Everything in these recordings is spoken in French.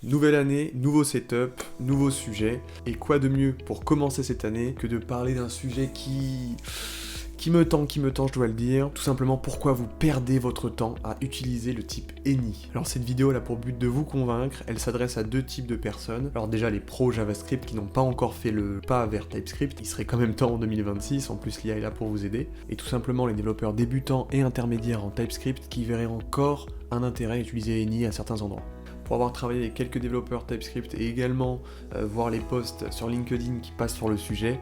Nouvelle année, nouveau setup, nouveau sujet, et quoi de mieux pour commencer cette année que de parler d'un sujet qui me tend, je dois le dire, tout simplement pourquoi vous perdez votre temps à utiliser le type Any. Alors cette vidéo elle a pour but de vous convaincre, elle s'adresse à deux types de personnes. Alors déjà les pros JavaScript qui n'ont pas encore fait le pas vers TypeScript, il serait quand même temps en 2026, en plus l'IA est là pour vous aider, et tout simplement les développeurs débutants et intermédiaires en TypeScript qui verraient encore un intérêt à utiliser Any à certains endroits. Pour avoir travaillé avec quelques développeurs TypeScript et également voir les posts sur LinkedIn qui passent sur le sujet,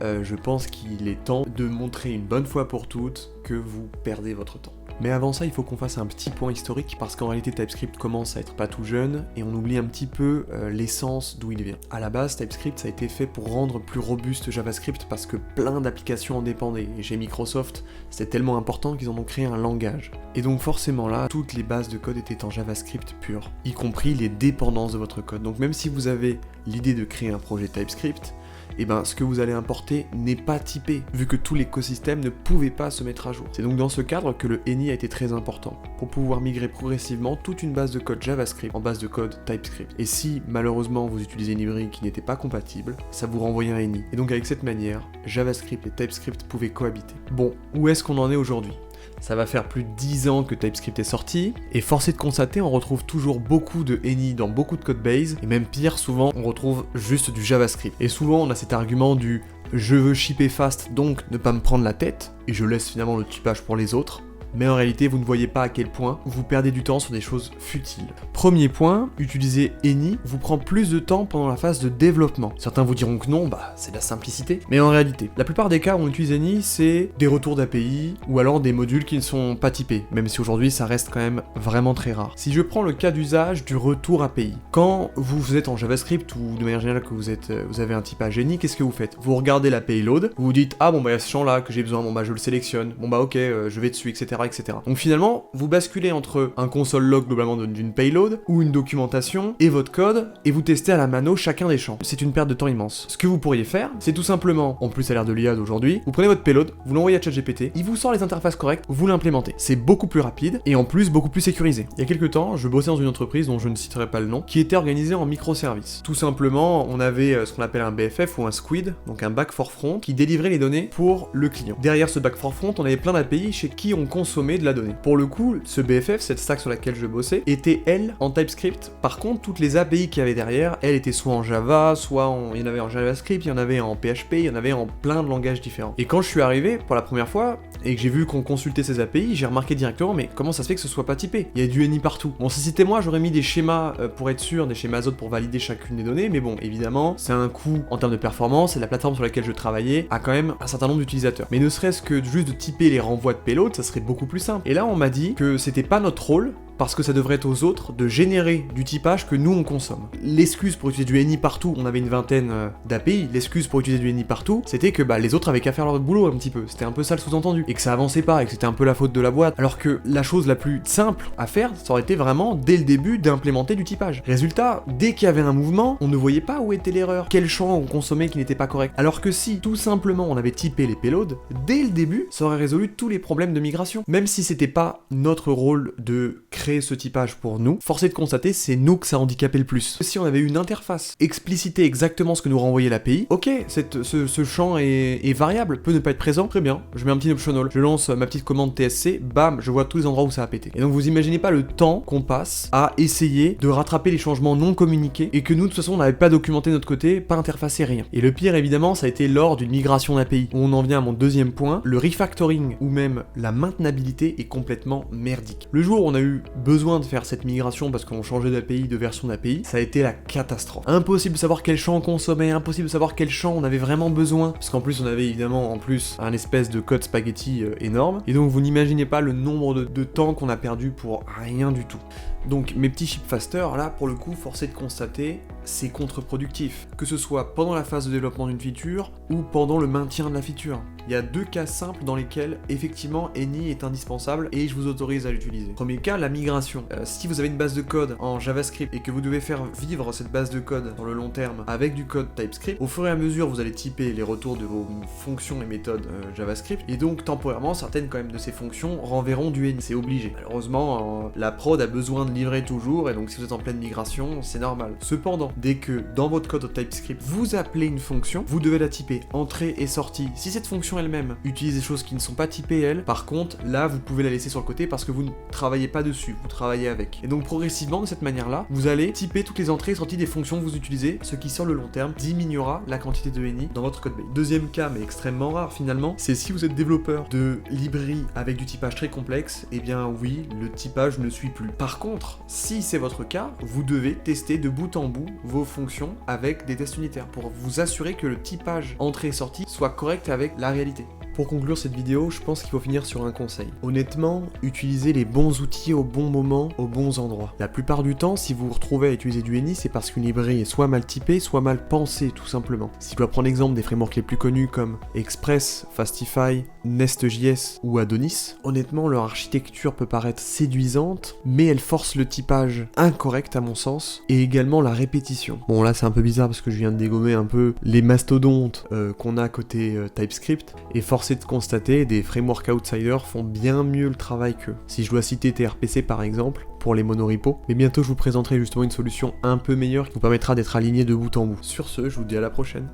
je pense qu'il est temps de montrer une bonne fois pour toutes que vous perdez votre temps. Mais avant ça, il faut qu'on fasse un petit point historique parce qu'en réalité TypeScript commence à être pas tout jeune et on oublie un petit peu l'essence d'où il vient. À la base, TypeScript ça a été fait pour rendre plus robuste JavaScript parce que plein d'applications en dépendaient et chez Microsoft, c'était tellement important qu'ils en ont créé un langage. Et donc forcément là, toutes les bases de code étaient en JavaScript pur, y compris les dépendances de votre code. Donc même si vous avez l'idée de créer un projet TypeScript, et ben ce que vous allez importer n'est pas typé, vu que tout l'écosystème ne pouvait pas se mettre à jour. C'est donc dans ce cadre que le Any a été très important, pour pouvoir migrer progressivement toute une base de code JavaScript en base de code TypeScript. Et si malheureusement vous utilisez une librairie qui n'était pas compatible, ça vous renvoyait un Any. Et donc avec cette manière, JavaScript et TypeScript pouvaient cohabiter. Bon, où est-ce qu'on en est aujourd'hui ? Ça va faire plus de 10 ans que TypeScript est sorti, et force est de constater, on retrouve toujours beaucoup de Any dans beaucoup de codebases, et même pire, souvent on retrouve juste du JavaScript. Et souvent on a cet argument du « je veux shipper fast, donc ne pas me prendre la tête », et je laisse finalement le typage pour les autres. Mais en réalité, vous ne voyez pas à quel point vous perdez du temps sur des choses futiles. Premier point, utiliser Any vous prend plus de temps pendant la phase de développement. Certains vous diront que non, c'est de la simplicité. Mais en réalité, la plupart des cas où on utilise Any, c'est des retours d'API ou alors des modules qui ne sont pas typés, même si aujourd'hui ça reste quand même vraiment très rare. Si je prends le cas d'usage du retour API, quand vous êtes en JavaScript ou de manière générale que vous avez un typage Any, qu'est-ce que vous faites ? Vous regardez la payload, vous vous dites ah bon il y a ce champ là que j'ai besoin, je le sélectionne, ok je vais dessus, etc. Donc finalement, vous basculez entre un console log globalement d'une payload, ou une documentation, et votre code, et vous testez à la mano chacun des champs. C'est une perte de temps immense. Ce que vous pourriez faire, c'est tout simplement, en plus à l'ère de l'IA d'aujourd'hui, vous prenez votre payload, vous l'envoyez à ChatGPT, il vous sort les interfaces correctes, vous l'implémentez. C'est beaucoup plus rapide, et en plus beaucoup plus sécurisé. Il y a quelques temps, je bossais dans une entreprise dont je ne citerai pas le nom, qui était organisée en microservices. Tout simplement, on avait ce qu'on appelle un BFF ou un SQUID, donc un back for front, qui délivrait les données pour le client. Derrière ce back for front, on avait plein d'API chez qui on consommait de la donnée. Pour le coup, ce BFF, cette stack sur laquelle je bossais, était elle en TypeScript. Par contre, toutes les API qu'il y avait derrière, elles étaient soit en Java, il y en avait en JavaScript, il y en avait en PHP, il y en avait en plein de langages différents. Et quand je suis arrivé pour la première fois, et que j'ai vu qu'on consultait ces API, j'ai remarqué directement, mais comment ça se fait que ce soit pas typé ? Il y a du Any partout. Bon, si c'était moi, j'aurais mis des schémas pour être sûr, des schémas autres pour valider chacune des données, mais bon, évidemment, c'est un coût en termes de performance, et la plateforme sur laquelle je travaillais a quand même un certain nombre d'utilisateurs. Mais ne serait-ce que juste de typer les renvois de payload, ça serait beaucoup plus simple. Et là, on m'a dit que c'était pas notre rôle, parce que ça devrait être aux autres de générer du typage que nous on consomme. L'excuse pour utiliser du Any partout, on avait une vingtaine d'API, l'excuse pour utiliser du Any partout, c'était que les autres avaient qu'à faire leur boulot un petit peu, c'était un peu ça le sous-entendu, et que ça avançait pas, et que c'était un peu la faute de la boîte, alors que la chose la plus simple à faire, ça aurait été vraiment, dès le début, d'implémenter du typage. Résultat, dès qu'il y avait un mouvement, on ne voyait pas où était l'erreur, quel champ on consommait qui n'était pas correct, alors que si, tout simplement, on avait typé les payloads, dès le début, ça aurait résolu tous les problèmes de migration. Même si c'était pas notre rôle de créer ce typage pour nous, force est de constater, c'est nous que ça handicapait le plus. Si on avait eu une interface expliciter exactement ce que nous renvoyait l'API, ok, ce champ est variable, peut ne pas être présent, très bien, je mets un petit optional, je lance ma petite commande TSC, bam, je vois tous les endroits où ça a pété. Et donc vous imaginez pas le temps qu'on passe à essayer de rattraper les changements non communiqués et que nous de toute façon on n'avait pas documenté de notre côté, pas interfacé, rien. Et le pire évidemment, ça a été lors d'une migration d'API, où on en vient à mon deuxième point, le refactoring ou même la maintenabilité est complètement merdique. Le jour où on a eu besoin de faire cette migration parce qu'on changeait d'API, de version d'API, ça a été la catastrophe. Impossible de savoir quel champ on consommait, impossible de savoir quel champ on avait vraiment besoin, parce qu'en plus on avait évidemment un espèce de code spaghetti énorme, et donc vous n'imaginez pas le nombre de temps qu'on a perdu pour rien du tout. Donc mes petits ship faster, là pour le coup, force est de constater, c'est contre-productif, que ce soit pendant la phase de développement d'une feature ou pendant le maintien de la feature. Il y a 2 cas simples dans lesquels effectivement Any est indispensable et je vous autorise à l'utiliser. Premier cas, la migration. Si vous avez une base de code en JavaScript et que vous devez faire vivre cette base de code dans le long terme avec du code TypeScript, au fur et à mesure vous allez typer les retours de vos fonctions et méthodes JavaScript, et donc temporairement certaines quand même de ces fonctions renverront du Any. C'est obligé. Malheureusement, la prod a besoin de livrer toujours, et donc si vous êtes en pleine migration, c'est normal. Cependant, dès que dans votre code TypeScript vous appelez une fonction, vous devez la typer entrée et sortie. Si cette fonction elle-même utilise des choses qui ne sont pas typées elle, par contre, là vous pouvez la laisser sur le côté parce que vous ne travaillez pas dessus, vous travaillez avec. Et donc progressivement de cette manière-là, vous allez typer toutes les entrées et sorties des fonctions que vous utilisez, ce qui sur le long terme diminuera la quantité de Any dans votre code base. Deuxième cas, mais extrêmement rare finalement, c'est si vous êtes développeur de librairies avec du typage très complexe, et bien oui, le typage ne suit plus. Par contre, si c'est votre cas, vous devez tester de bout en bout vos fonctions avec des tests unitaires pour vous assurer que le typage entrée et sortie soit correct avec la réalité. Pour conclure cette vidéo, je pense qu'il faut finir sur un conseil. Honnêtement, utilisez les bons outils au bon moment, aux bons endroits. La plupart du temps, si vous vous retrouvez à utiliser du Any, c'est parce qu'une librairie est soit mal typée, soit mal pensée, tout simplement. Si je dois prendre l'exemple des frameworks les plus connus comme Express, Fastify, Nest.js ou Adonis, honnêtement, leur architecture peut paraître séduisante, mais elle force le typage incorrect à mon sens, et également la répétition. Bon là c'est un peu bizarre parce que je viens de dégommer un peu les mastodontes qu'on a côté TypeScript, et force est de constater, des frameworks outsiders font bien mieux le travail qu'eux. Si je dois citer TRPC par exemple, pour les monorepos, mais bientôt je vous présenterai justement une solution un peu meilleure qui vous permettra d'être aligné de bout en bout. Sur ce, je vous dis à la prochaine.